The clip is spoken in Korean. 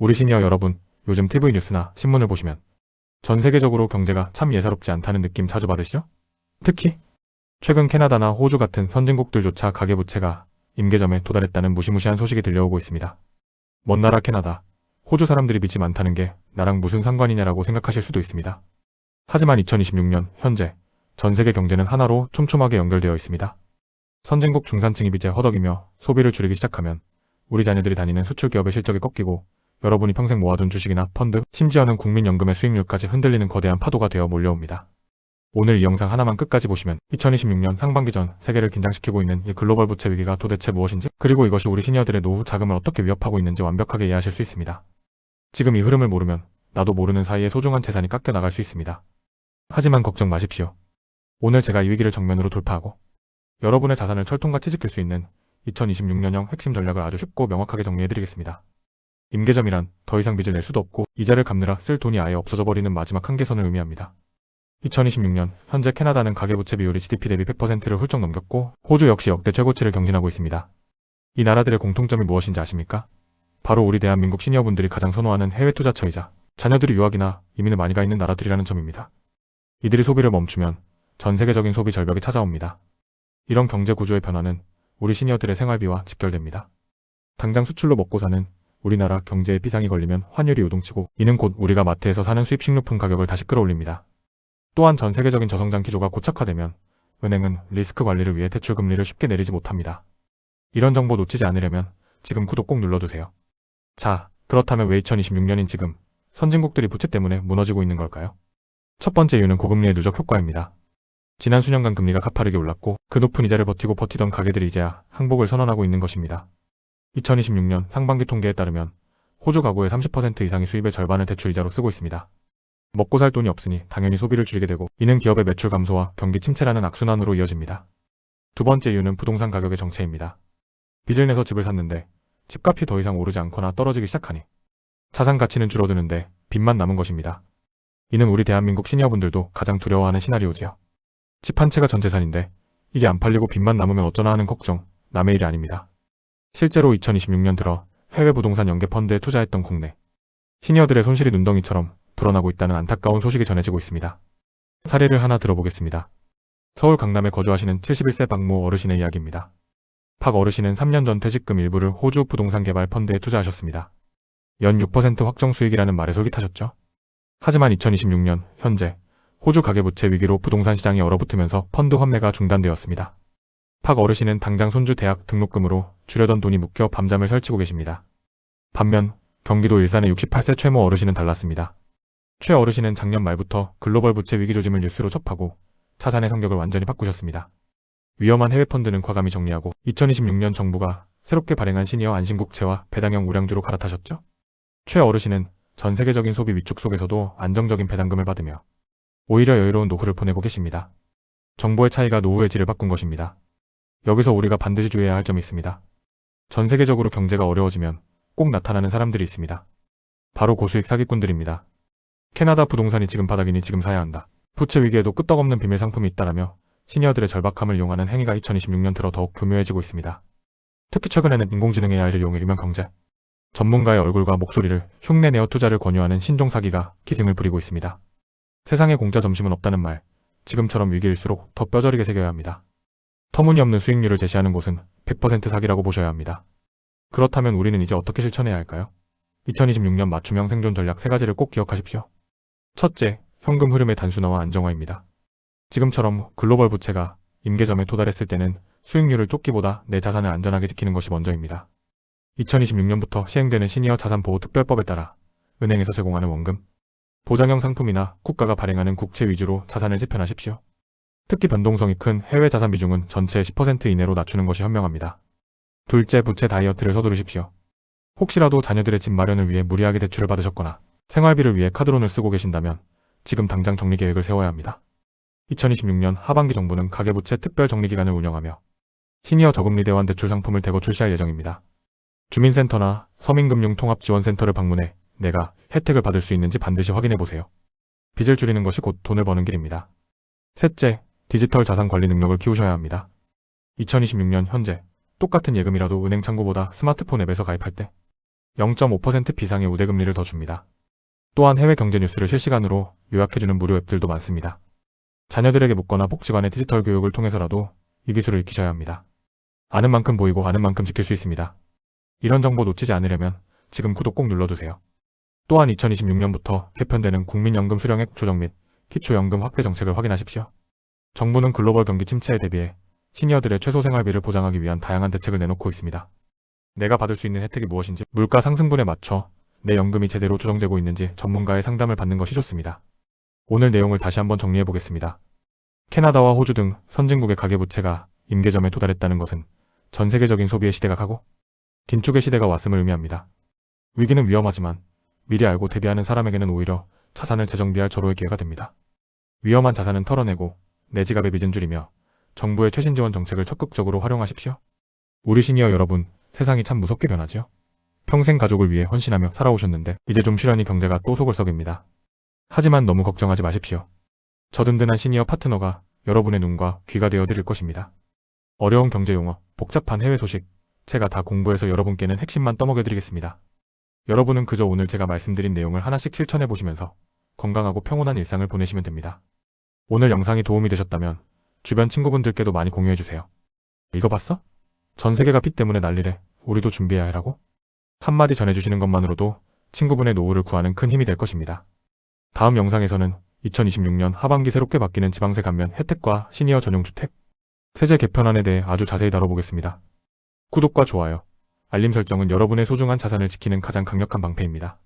우리 시니어 여러분, 요즘 TV 뉴스나 신문을 보시면 전 세계적으로 경제가 참 예사롭지 않다는 느낌 자주 받으시죠? 특히 최근 캐나다나 호주 같은 선진국들조차 가계부채가 임계점에 도달했다는 무시무시한 소식이 들려오고 있습니다. 먼 나라 캐나다, 호주 사람들이 빚이 많다는 게 나랑 무슨 상관이냐라고 생각하실 수도 있습니다. 하지만 2026년 현재 전 세계 경제는 하나로 촘촘하게 연결되어 있습니다. 선진국 중산층이 빚에 허덕이며 소비를 줄이기 시작하면 우리 자녀들이 다니는 수출 기업의 실적이 꺾이고 여러분이 평생 모아둔 주식이나 펀드, 심지어는 국민연금의 수익률까지 흔들리는 거대한 파도가 되어 몰려옵니다. 오늘 이 영상 하나만 끝까지 보시면 2026년 상반기 전 세계를 긴장시키고 있는 이 글로벌 부채 위기가 도대체 무엇인지, 그리고 이것이 우리 시니어들의 노후 자금을 어떻게 위협하고 있는지 완벽하게 이해하실 수 있습니다. 지금 이 흐름을 모르면 나도 모르는 사이에 소중한 재산이 깎여나갈 수 있습니다. 하지만 걱정 마십시오. 오늘 제가 이 위기를 정면으로 돌파하고 여러분의 자산을 철통같이 지킬 수 있는 2026년형 핵심 전략을 아주 쉽고 명확하게 정리해드리겠습니다. 임계점이란 더 이상 빚을 낼 수도 없고 이자를 갚느라 쓸 돈이 아예 없어져 버리는 마지막 한계선을 의미합니다. 2026년 현재 캐나다는 가계부채 비율이 GDP 대비 100%를 훌쩍 넘겼고 호주 역시 역대 최고치를 경신하고 있습니다. 이 나라들의 공통점이 무엇인지 아십니까? 바로 우리 대한민국 시니어분들이 가장 선호하는 해외 투자처이자 자녀들이 유학이나 이민을 많이 가 있는 나라들이라는 점입니다. 이들이 소비를 멈추면 전 세계적인 소비 절벽이 찾아옵니다. 이런 경제 구조의 변화는 우리 시니어들의 생활비와 직결됩니다. 당장 수출로 먹고 사는 우리나라 경제에 비상이 걸리면 환율이 요동치고 이는 곧 우리가 마트에서 사는 수입 식료품 가격을 다시 끌어올립니다. 또한 전 세계적인 저성장 기조가 고착화되면 은행은 리스크 관리를 위해 대출 금리를 쉽게 내리지 못합니다. 이런 정보 놓치지 않으려면 지금 구독 꼭 눌러두세요. 자, 그렇다면 왜 2026년인 지금 선진국들이 부채 때문에 무너지고 있는 걸까요? 첫 번째 이유는 고금리의 누적 효과입니다. 지난 수년간 금리가 가파르게 올랐고 그 높은 이자를 버티고 버티던 가게들이 이제야 항복을 선언하고 있는 것입니다. 2026년 상반기 통계에 따르면 호주 가구의 30% 이상이 수입의 절반을 대출 이자로 쓰고 있습니다. 먹고 살 돈이 없으니 당연히 소비를 줄이게 되고 이는 기업의 매출 감소와 경기 침체라는 악순환으로 이어집니다. 두 번째 이유는 부동산 가격의 정체입니다. 빚을 내서 집을 샀는데 집값이 더 이상 오르지 않거나 떨어지기 시작하니 자산 가치는 줄어드는데 빚만 남은 것입니다. 이는 우리 대한민국 시니어분들도 가장 두려워하는 시나리오지요. 집 한 채가 전 재산인데 이게 안 팔리고 빚만 남으면 어쩌나 하는 걱정, 남의 일이 아닙니다. 실제로 2026년 들어 해외 부동산 연계 펀드에 투자했던 국내 시니어들의 손실이 눈덩이처럼 불어나고 있다는 안타까운 소식이 전해지고 있습니다. 사례를 하나 들어보겠습니다. 서울 강남에 거주하시는 71세 박모 어르신의 이야기입니다. 박 어르신은 3년 전 퇴직금 일부를 호주 부동산 개발 펀드에 투자하셨습니다. 연 6% 확정 수익이라는 말에 솔깃하셨죠? 하지만 2026년 현재 호주 가계부채 위기로 부동산 시장이 얼어붙으면서 펀드 환매가 중단되었습니다. 박 어르신은 당장 손주 대학 등록금으로 주려던 돈이 묶여 밤잠을 설치고 계십니다. 반면 경기도 일산의 68세 최모 어르신은 달랐습니다. 최 어르신은 작년 말부터 글로벌 부채 위기 조짐을 뉴스로 접하고 자산의 성격을 완전히 바꾸셨습니다. 위험한 해외 펀드는 과감히 정리하고 2026년 정부가 새롭게 발행한 시니어 안심국채와 배당형 우량주로 갈아타셨죠. 최 어르신은 전 세계적인 소비 위축 속에서도 안정적인 배당금을 받으며 오히려 여유로운 노후를 보내고 계십니다. 정보의 차이가 노후의 질을 바꾼 것입니다. 여기서 우리가 반드시 주의해야 할 점이 있습니다. 전 세계적으로 경제가 어려워지면 꼭 나타나는 사람들이 있습니다. 바로 고수익 사기꾼들입니다. 캐나다 부동산이 지금 바닥이니 지금 사야 한다. 부채 위기에도 끄떡없는 비밀 상품이 있다라며 시니어들의 절박함을 이용하는 행위가 2026년 들어 더욱 교묘해지고 있습니다. 특히 최근에는 인공지능 AI를 이용해 일명 경제 전문가의 얼굴과 목소리를 흉내내어 투자를 권유하는 신종 사기가 기승을 부리고 있습니다. 세상에 공짜 점심은 없다는 말, 지금처럼 위기일수록 더 뼈저리게 새겨야 합니다. 터무니없는 수익률을 제시하는 곳은 100% 사기라고 보셔야 합니다. 그렇다면 우리는 이제 어떻게 실천해야 할까요? 2026년 맞춤형 생존 전략 3가지를 꼭 기억하십시오. 첫째, 현금 흐름의 단순화와 안정화입니다. 지금처럼 글로벌 부채가 임계점에 도달했을 때는 수익률을 쫓기보다 내 자산을 안전하게 지키는 것이 먼저입니다. 2026년부터 시행되는 시니어 자산보호 특별법에 따라 은행에서 제공하는 원금, 보장형 상품이나 국가가 발행하는 국채 위주로 자산을 재편하십시오. 특히 변동성이 큰 해외 자산 비중은 전체의 10% 이내로 낮추는 것이 현명합니다. 둘째, 부채 다이어트를 서두르십시오. 혹시라도 자녀들의 집 마련을 위해 무리하게 대출을 받으셨거나 생활비를 위해 카드론을 쓰고 계신다면 지금 당장 정리 계획을 세워야 합니다. 2026년 하반기 정부는 가계부채 특별 정리기간을 운영하며 시니어 저금리 대환 대출 상품을 대거 출시할 예정입니다. 주민센터나 서민금융통합지원센터를 방문해 내가 혜택을 받을 수 있는지 반드시 확인해보세요. 빚을 줄이는 것이 곧 돈을 버는 길입니다. 셋째, 디지털 자산 관리 능력을 키우셔야 합니다. 2026년 현재 똑같은 예금이라도 은행 창구보다 스마트폰 앱에서 가입할 때 0.5% 비상의 우대금리를 더 줍니다. 또한 해외 경제 뉴스를 실시간으로 요약해주는 무료 앱들도 많습니다. 자녀들에게 묻거나 복지관의 디지털 교육을 통해서라도 이 기술을 익히셔야 합니다. 아는 만큼 보이고 아는 만큼 지킬 수 있습니다. 이런 정보 놓치지 않으려면 지금 구독 꼭 눌러두세요. 또한 2026년부터 개편되는 국민연금 수령액 조정 및 기초연금 확대 정책을 확인하십시오. 정부는 글로벌 경기 침체에 대비해 시니어들의 최소 생활비를 보장하기 위한 다양한 대책을 내놓고 있습니다. 내가 받을 수 있는 혜택이 무엇인지, 물가 상승분에 맞춰 내 연금이 제대로 조정되고 있는지 전문가의 상담을 받는 것이 좋습니다. 오늘 내용을 다시 한번 정리해 보겠습니다. 캐나다와 호주 등 선진국의 가계부채가 임계점에 도달했다는 것은 전 세계적인 소비의 시대가 가고 긴축의 시대가 왔음을 의미합니다. 위기는 위험하지만 미리 알고 대비하는 사람에게는 오히려 자산을 재정비할 절호의 기회가 됩니다. 위험한 자산은 털어내고 내 지갑에 빚은 줄이며 정부의 최신 지원 정책을 적극적으로 활용하십시오. 우리 시니어 여러분, 세상이 참 무섭게 변하지요? 평생 가족을 위해 헌신하며 살아오셨는데 이제 좀 쉬려니 경제가 또 속을 썩입니다. 하지만 너무 걱정하지 마십시오. 저 든든한 시니어 파트너가 여러분의 눈과 귀가 되어 드릴 것입니다. 어려운 경제 용어, 복잡한 해외 소식, 제가 다 공부해서 여러분께는 핵심만 떠먹여 드리겠습니다. 여러분은 그저 오늘 제가 말씀드린 내용을 하나씩 실천해 보시면서 건강하고 평온한 일상을 보내시면 됩니다. 오늘 영상이 도움이 되셨다면 주변 친구분들께도 많이 공유해 주세요. 이거 봤어? 전 세계가 빚 때문에 난리래. 우리도 준비해야 해라고? 한마디 전해주시는 것만으로도 친구분의 노후를 구하는 큰 힘이 될 것입니다. 다음 영상에서는 2026년 하반기 새롭게 바뀌는 지방세 감면 혜택과 시니어 전용 주택, 세제 개편안에 대해 아주 자세히 다뤄보겠습니다. 구독과 좋아요, 알림 설정은 여러분의 소중한 자산을 지키는 가장 강력한 방패입니다.